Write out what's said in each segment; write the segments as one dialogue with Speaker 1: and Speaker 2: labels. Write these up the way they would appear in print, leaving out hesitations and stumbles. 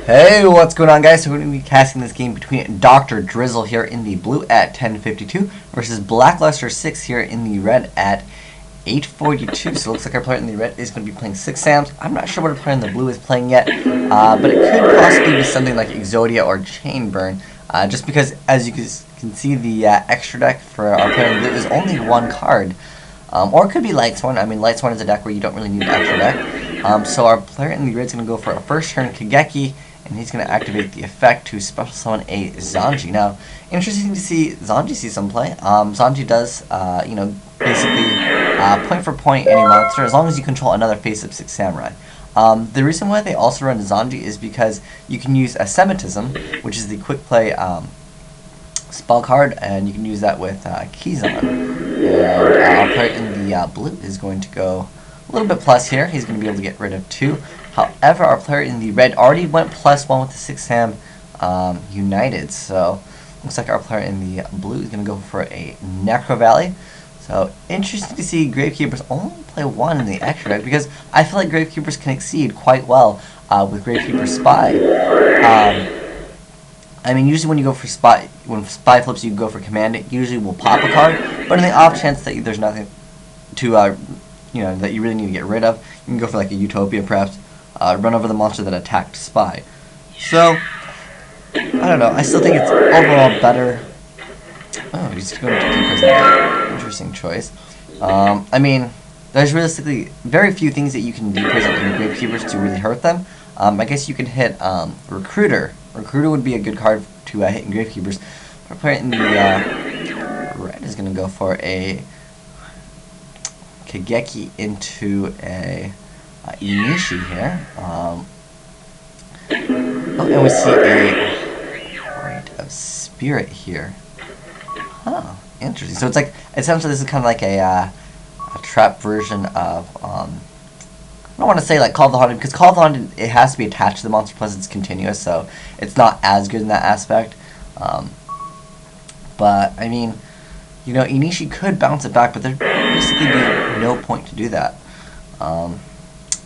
Speaker 1: Hey, what's going on, guys? So we're going to be casting this game between Dr. Drizzle here in the blue at 1052 versus Blackluster 6 here in the red at 842. So it looks like our player in the red is going to be playing Six Sams. I'm not sure what our player in the blue is playing yet, but it could possibly be something like Exodia or Chainburn, just because, as you can see, the extra deck for our player in the blue is only one card. Or it could be Lightsworn. I mean, Lightsworn is a deck where you don't really need an extra deck. So our player in the red is going to go for a first turn Kageki, and he's going to activate the effect to special summon a Zanji. Now, interesting to see Zanji see some play. Zanji does, basically point for point any monster as long as you control another face-up Six Samurai. The reason why they also run Zanji is because you can use a Semitism, which is the quick play spell card, and you can use that with Kizan. And our player in the blue is going to go a little bit plus here. He's going to be able to get rid of 2. However, our player in the red already went +1 with the Six Sam United, so looks like our player in the blue is going to go for a Necro Valley. So interesting to see Gravekeepers only play 1 in the extra deck, because I feel like Gravekeepers can exceed quite well with Gravekeeper Spy. I mean, usually when you go for Spy, when Spy flips, you go for Command. It usually will pop a card, but in the off chance that there's nothing to, that you really need to get rid of, you can go for like a Utopia, perhaps. Run over the monster that attacked Spy. So, I don't know. I still think it's overall better. Oh, he's going to deprison. Interesting choice. I mean, there's realistically very few things that you can deprison in Gravekeepers to really hurt them. I guess you can hit Recruiter. Recruiter would be a good card to hit in Gravekeepers. Our player in the red is going to go for a Kageki into a Inishi here. And we see a Rite of Spirit here. Huh, interesting. So it's like, essentially this is kind of like a trap version of, I don't want to say like Call of the Haunted, because Call of the Haunted, it has to be attached to the monster, plus it's continuous, so it's not as good in that aspect. But, I mean, Inishi could bounce it back, but there'd basically be no point to do that.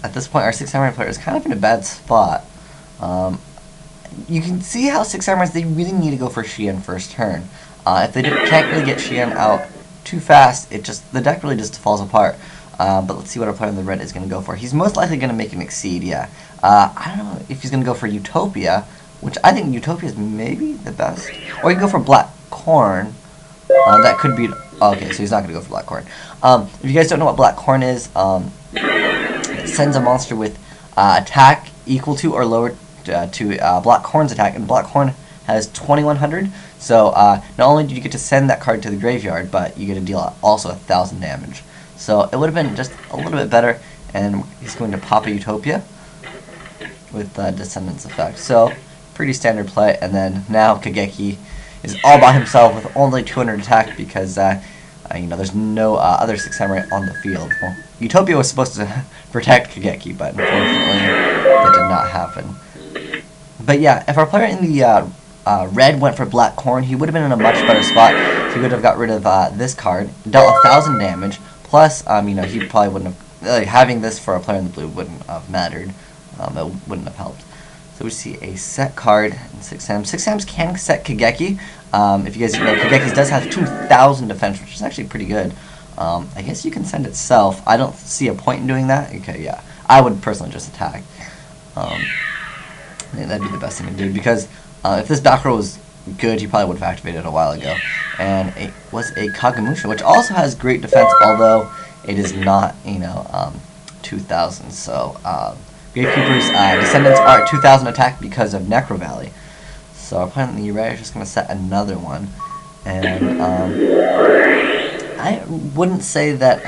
Speaker 1: At this point, our Six Samurai player is kind of in a bad spot. You can see how Six Samurais, they really need to go for Xian first turn. If they can't really get Xian out too fast, the deck really just falls apart. But let's see what our player in the red is going to go for. He's most likely going to make an Exceed, yeah. I don't know if he's going to go for Utopia, which I think Utopia is maybe the best. Or you can go for Black Corn. That could be... Okay, so he's not going to go for Black Corn. If you guys don't know what Black Corn is, it sends a monster with attack equal to or lower to Black Corn's attack, and Black Corn has 2100. So not only do you get to send that card to the graveyard, but you get to deal also 1000 damage. So it would have been just a little bit better, and he's going to pop a Utopia with Descendants effect. So pretty standard play, and then now Kageki is all by himself with only 200 attack because there's no other Six Samurai on the field. Well, Utopia was supposed to protect Kageki, but unfortunately that did not happen. But yeah, if our player in the red went for Black Corn, he would have been in a much better spot. He would have got rid of this card, dealt 1000 damage, plus, he probably wouldn't have, having this for a player in the blue wouldn't have mattered. It wouldn't have helped. So we see a set card in Six Sams. Six Sams can set Kageki. If you guys know, Kageki does have 2000 defense, which is actually pretty good. I guess you can send itself. I don't see a point in doing that. Okay, yeah. I would personally just attack. I think that'd be the best thing to do, because if this back row was good, he probably would have activated it a while ago. And it was a Kagemusha, which also has great defense, although it is not, 2000. So, Gravekeepers' Descendants are at 2000 attack because of Necro Valley. So our player in the red is just going to set another one. And I wouldn't say that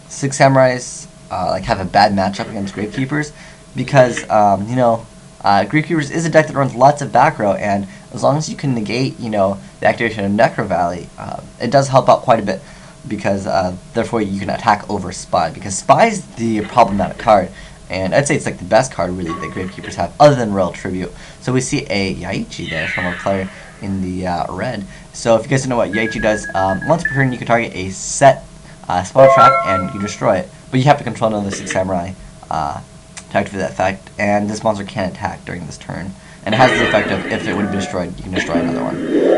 Speaker 1: Six Samurais have a bad matchup against Gravekeepers, because Gravekeepers is a deck that runs lots of back row, and as long as you can negate the activation of Necro Valley, it does help out quite a bit, because therefore you can attack over Spy, because Spy is the problematic card. And I'd say it's like the best card really that Gravekeepers have, other than Royal Tribute. So we see a Yaichi there from our player in the red. So if you guys don't know what Yaichi does, once per turn you can target a set spell trap and you destroy it. But you have to control another Six Samurai to activate that effect, and this monster can't attack during this turn. And it has the effect of, if it would have been destroyed, you can destroy another one.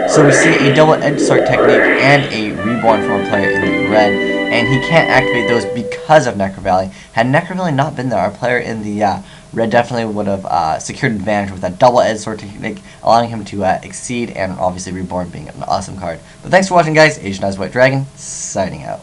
Speaker 1: So we see a double-edged sword technique and a reborn from a player in the red, and he can't activate those because of Necro Valley. Had Necro Valley not been there, our player in the red definitely would have secured advantage with that double-edged sword technique, allowing him to exceed, and obviously reborn being an awesome card. But thanks for watching, guys. Asian Eyes White Dragon, signing out.